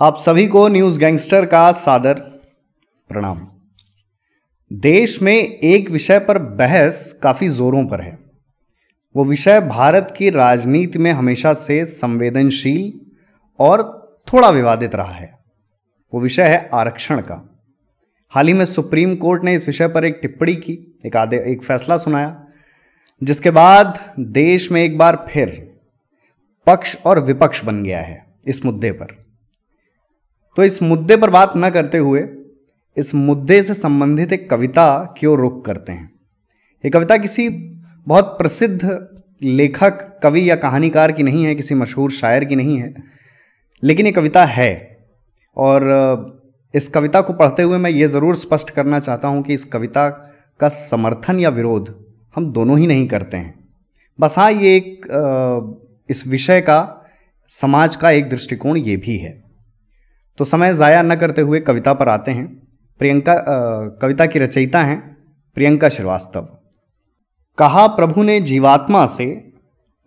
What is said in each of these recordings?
आप सभी को न्यूज़ गैंगस्टर का सादर प्रणाम। देश में एक विषय पर बहस काफ़ी ज़ोरों पर है। वो विषय भारत की राजनीति में हमेशा से संवेदनशील और थोड़ा विवादित रहा है। वो विषय है आरक्षण का। हाल ही में सुप्रीम कोर्ट ने इस विषय पर एक टिप्पणी की, एक फैसला सुनाया, जिसके बाद देश में एक बार फिर पक्ष और विपक्ष बन गया है इस मुद्दे पर। तो इस मुद्दे पर बात न करते हुए इस मुद्दे से संबंधित एक कविता की ओर रुख करते हैं। ये कविता किसी बहुत प्रसिद्ध लेखक, कवि या कहानीकार की नहीं है, किसी मशहूर शायर की नहीं है, लेकिन ये कविता है। और इस कविता को पढ़ते हुए मैं ये ज़रूर स्पष्ट करना चाहता हूँ कि इस कविता का समर्थन या विरोध हम दोनों ही नहीं करते हैं। बस हाँ, ये इस विषय का, समाज का एक दृष्टिकोण ये भी है। तो समय ज़ाया न करते हुए कविता पर आते हैं। कविता की रचयिता हैं प्रियंका श्रीवास्तव। कहा प्रभु ने जीवात्मा से,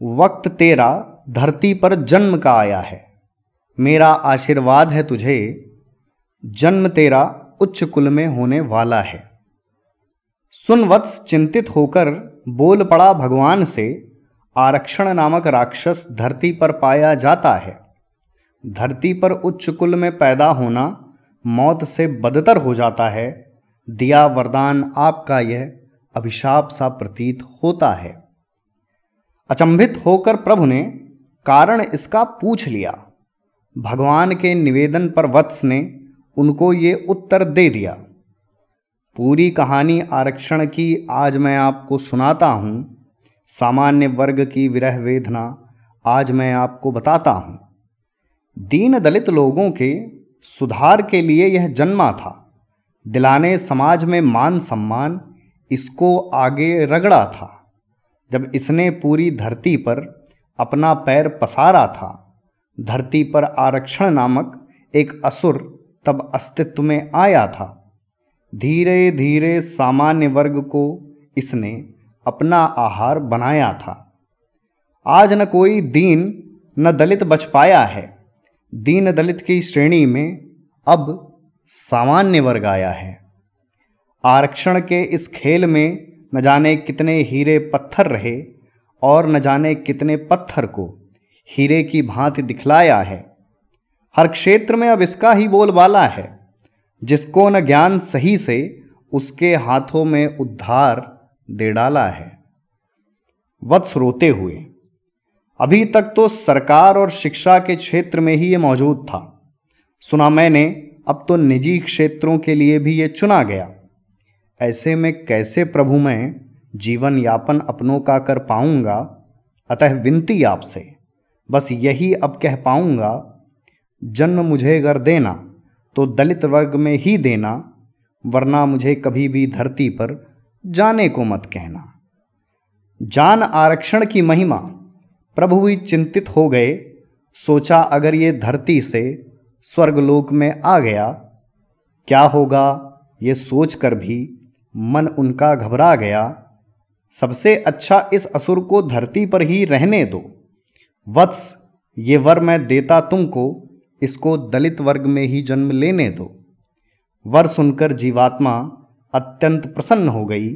वक्त तेरा धरती पर जन्म का आया है। मेरा आशीर्वाद है तुझे, जन्म तेरा उच्च कुल में होने वाला है। सुन वत्स, चिंतित होकर बोल पड़ा भगवान से, आरक्षण नामक राक्षस धरती पर पाया जाता है। धरती पर उच्च कुल में पैदा होना मौत से बदतर हो जाता है। दिया वरदान आपका यह अभिशाप सा प्रतीत होता है। अचंभित होकर प्रभु ने कारण इसका पूछ लिया। भगवान के निवेदन पर वत्स ने उनको ये उत्तर दे दिया। पूरी कहानी आरक्षण की आज मैं आपको सुनाता हूँ। सामान्य वर्ग की विरह वेदना आज मैं आपको बताता हूँ। दीन दलित लोगों के सुधार के लिए यह जन्मा था। दिलाने समाज में मान सम्मान इसको आगे रगड़ा था। जब इसने पूरी धरती पर अपना पैर पसारा था, धरती पर आरक्षण नामक एक असुर तब अस्तित्व में आया था। धीरे धीरे सामान्य वर्ग को इसने अपना आहार बनाया था। आज न कोई दीन न दलित बच पाया है। दीन दलित की श्रेणी में अब सामान्य वर्ग आया है। आरक्षण के इस खेल में न जाने कितने हीरे पत्थर रहे और न जाने कितने पत्थर को हीरे की भांति दिखलाया है। हर क्षेत्र में अब इसका ही बोलबाला है। जिसको न ज्ञान सही से, उसके हाथों में उद्धार दे डाला है। वत्स रोते हुए, अभी तक तो सरकार और शिक्षा के क्षेत्र में ही ये मौजूद था। सुना मैंने अब तो निजी क्षेत्रों के लिए भी ये चुना गया। ऐसे में कैसे प्रभु मैं जीवन यापन अपनों का कर पाऊंगा। अतः विनती आपसे बस यही अब कह पाऊंगा, जन्म मुझे अगर देना तो दलित वर्ग में ही देना, वरना मुझे कभी भी धरती पर जाने को मत कहना। जान आरक्षण की महिमा, प्रभु भी चिंतित हो गए। सोचा अगर ये धरती से स्वर्गलोक में आ गया, क्या होगा ये सोचकर भी मन उनका घबरा गया। सबसे अच्छा इस असुर को धरती पर ही रहने दो। वत्स, ये वर मैं देता तुमको, इसको दलित वर्ग में ही जन्म लेने दो। वर सुनकर जीवात्मा अत्यंत प्रसन्न हो गई।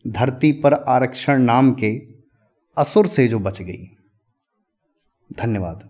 धरती पर आरक्षण नाम के असुर से जो बच गई। धन्यवाद।